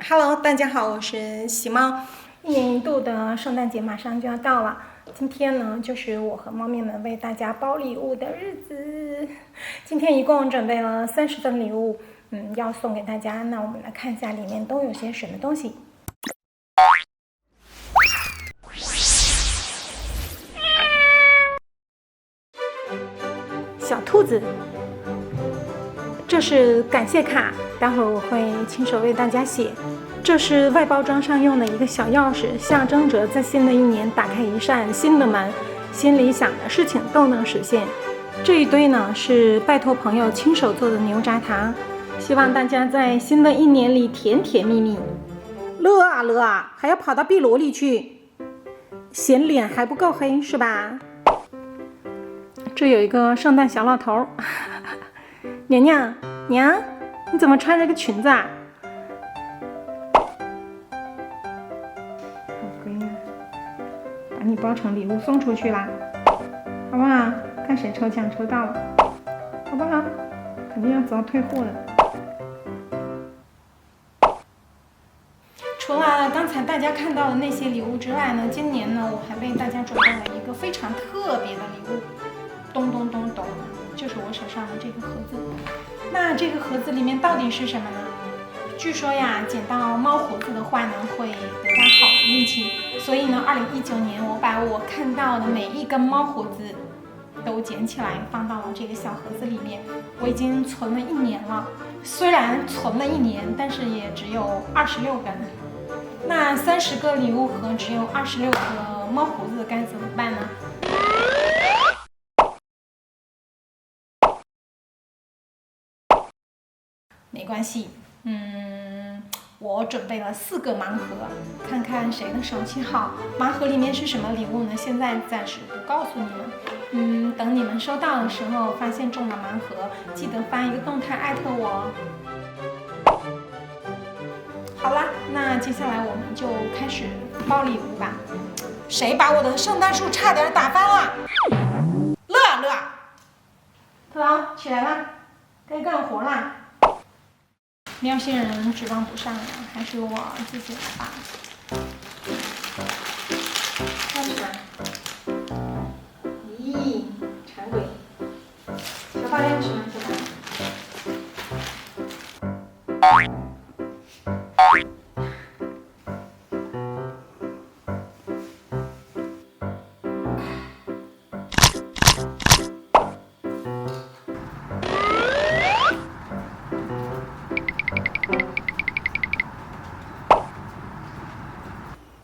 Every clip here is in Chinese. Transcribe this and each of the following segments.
Hello，大家好，我是喜猫。一年一度的圣诞节马上就要到了，今天呢，就是我和猫咪们为大家包礼物的日子。今天一共准备了30份礼物，要送给大家。那我们来看一下里面都有些什么东西。小兔子，这是感谢卡，待会儿我会亲手为大家写。这是外包装上用的一个小钥匙，象征着在新的一年打开一扇新的门，心里想的事情都能实现。这一堆呢是拜托朋友亲手做的牛轧糖，希望大家在新的一年里甜甜蜜蜜。乐啊乐啊，还要跑到壁炉里去，嫌脸还不够黑是吧？这有一个圣诞小老头，娘娘娘，你怎么穿着个裙子啊？把你包成礼物送出去啦，好不好？看谁抽奖抽到了，好不好？肯定要遭退货的。除了刚才大家看到的那些礼物之外呢，今年呢，我还为大家准备了一个非常特别的礼物，咚咚咚咚，就是我手上的这个盒子。那这个盒子里面到底是什么呢？据说呀，捡到猫胡子的话呢，会得到好的运气。所以呢，2019年我把我看到的每一根猫胡子都捡起来，放到了这个小盒子里面。我已经存了1年了，虽然存了1年，但是也只有26根。那30个礼物盒只有26个猫胡子，该怎么办呢？没关系，我准备了4个盲盒，看看谁的手气好。盲盒里面是什么礼物呢？现在暂时不告诉你们。等你们收到的时候，发现中了盲盒，记得发一个动态艾特我。好啦，那接下来我们就开始包礼物吧。谁把我的圣诞树差点打翻了？乐啊乐！特劳，起来啦，该干活啦。喵星人指望不上呀，还是我自己来吧。开始吧。咦，馋鬼！小大量吃吗？小大。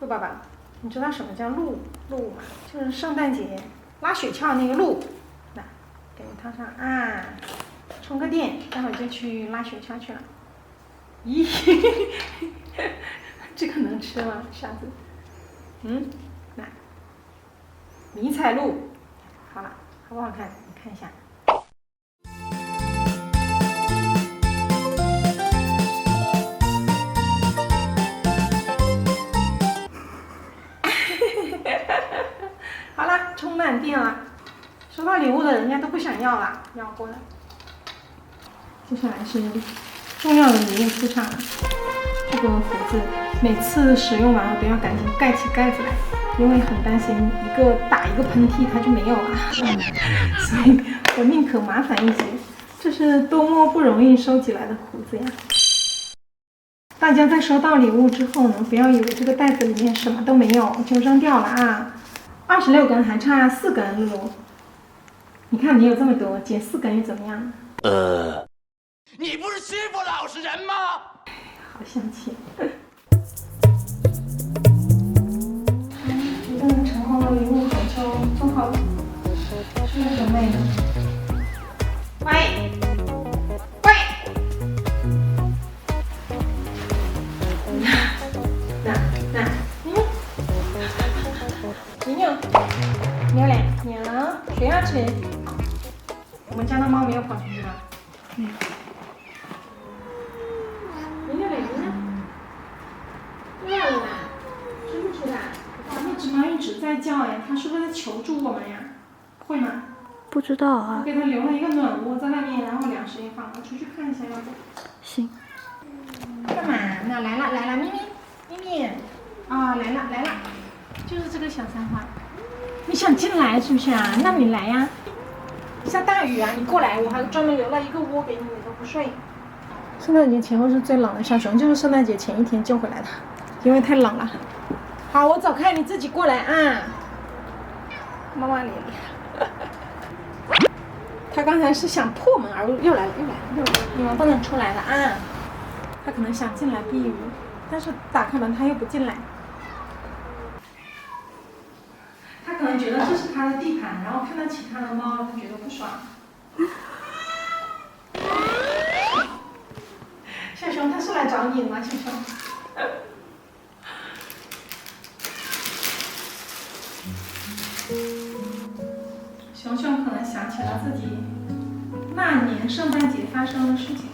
鹿爸爸，你知道什么叫鹿吗？就是圣诞节拉雪橇那个鹿。来，给你套上啊，充个电，待会儿就去拉雪橇去了。咦，这个能吃吗？傻子。来，迷彩鹿，好了，好不好看？你看一下。好啦，充满电了。收到礼物的人家都不想要了，要过来。接下来是重要的礼物出场了。这个盒子每次使用完了都要赶紧盖起盖子来，因为很担心打一个喷嚏它就没有了，所以我宁可麻烦一些。这是多么不容易收集来的胡子呀！大家在收到礼物之后呢，不要以为这个袋子里面什么都没有就扔掉了啊！26根还差4根，露露。你看你有这么多，减4根又怎么样？你不是欺负老实人吗？好生气。一个成功的礼物手抽做好是个准备的。喂。娘，谁要吃？我们家的猫没有跑出去吧？没有。明天哪个呢？对了，吃不吃的？咱们纸猫一直在叫哎，它是不是在求助我们呀？会吗？不知道啊。我给它留了一个暖窝在外面，然后粮食也放了，出去看一下要不？行。干嘛呢？呢？来了来了，咪咪咪咪，啊、来了来了，就是这个小三花。你想进来是不是啊？那你来呀、下大雨啊，你过来，我还专门留了一个窝给你，你都不睡。圣诞节前后是最冷的，小熊就是圣诞节前一天救回来的，因为太冷了。好，我走开，你自己过来啊。妈妈脸里。他刚才是想破门而入，又来了，你们不能出来了啊！他可能想进来避雨，但是打开门他又不进来。他可能觉得这是他的地盘，然后看到其他的猫，他觉得不爽。小熊，他是来找你的吗？小熊。熊熊可能想起了自己那年圣诞节发生的事情，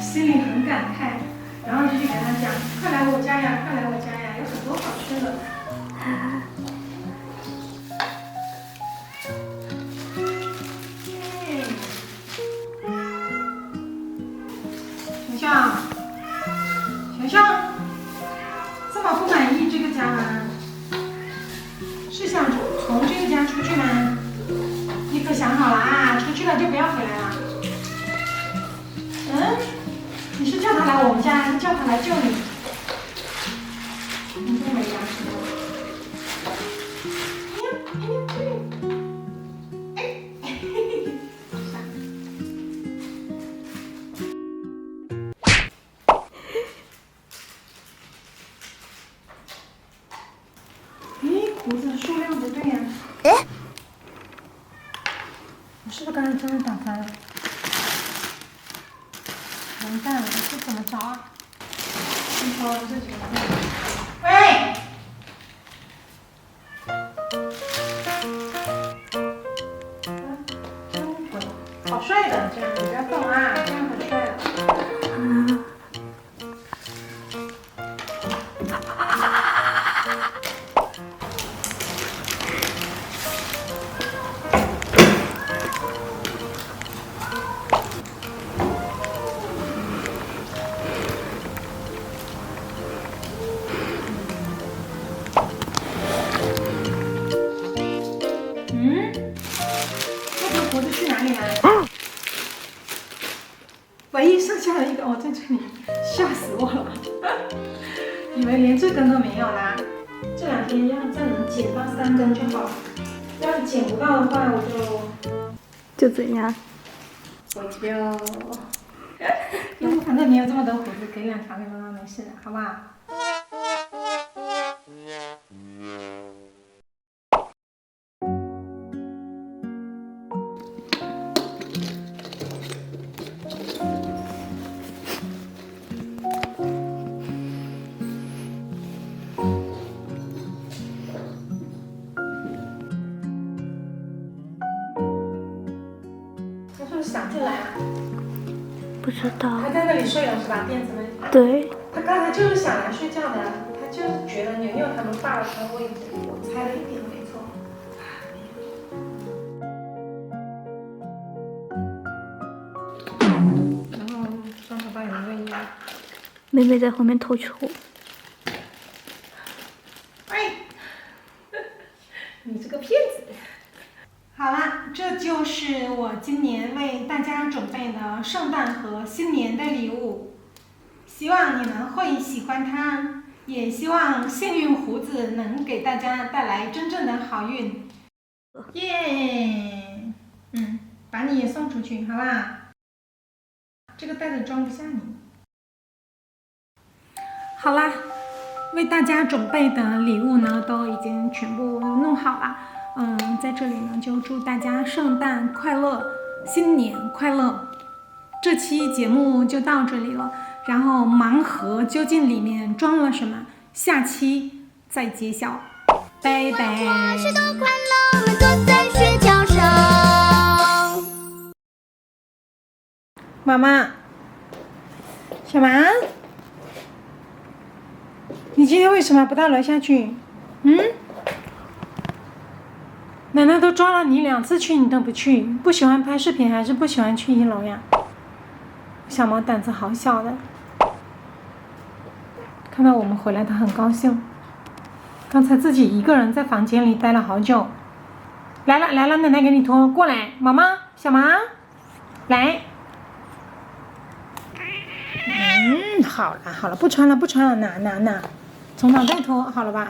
心里很感慨，然后就去给他讲：“快来我家呀，快来我家呀，有很多好吃的。”熊熊，这么不满意这个家吗？是想从这个家出去吗？你可想好了啊，出去了就不要回来了。嗯，你是叫他来我们家，还是叫他来救你？你这没牙齿的。胡子数量不对呀、哎，我是不是刚才真的打翻了？完蛋了，这怎么找啊？先说这几个字。喂！真滚！好帅的，这样你不要动啊，这样很帅的。胡子去哪里了？唯一剩下的一个哦，在这里，吓死我了，以为连这根都没有啦。这2天要再能捡到3根就好了，要是捡不到的话，我就怎样？反正你有这么多胡子，给2条给妈妈没事的，好不好？他是不是想进来啊？不知道。他在那里睡了是吧？垫子那里。对。他刚才就是想来睡觉的，他就是觉得牛牛他们霸了他的位置，我猜的一点没错。然后双头爸也没愿意。妹妹在后面偷球。哎，你这个骗子！好啦，这就是我今年为大家准备的圣诞和新年的礼物，希望你们会喜欢它，也希望幸运胡子能给大家带来真正的好运。耶！把你也送出去，好吧？这个袋子装不下你。好啦，为大家准备的礼物呢，都已经全部弄好了。在这里呢，就祝大家圣诞快乐，新年快乐。这期节目就到这里了，然后盲盒究竟里面装了什么，下期再揭晓。拜拜。许多快乐，我们坐在雪橇上。妈妈，小蛮，你今天为什么不到楼下去？奶奶都抓了你2次去，你都不去，不喜欢拍视频还是不喜欢去1楼呀？小毛胆子好小的。看到我们回来，他很高兴。刚才自己一个人在房间里待了好久。来了，奶奶给你脱，过来，毛毛，小毛，来。好了，不穿了，拿，从脑袋脱，好了吧？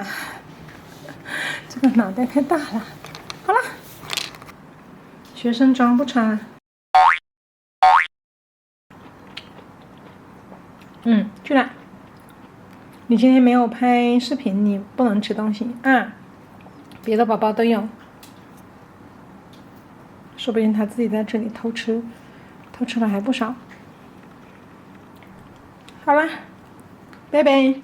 这个脑袋太大了。好了，学生装不穿了。去了。你今天没有拍视频，你不能吃东西啊。别的宝宝都有，说不定他自己在这里偷吃了还不少。好了，拜拜。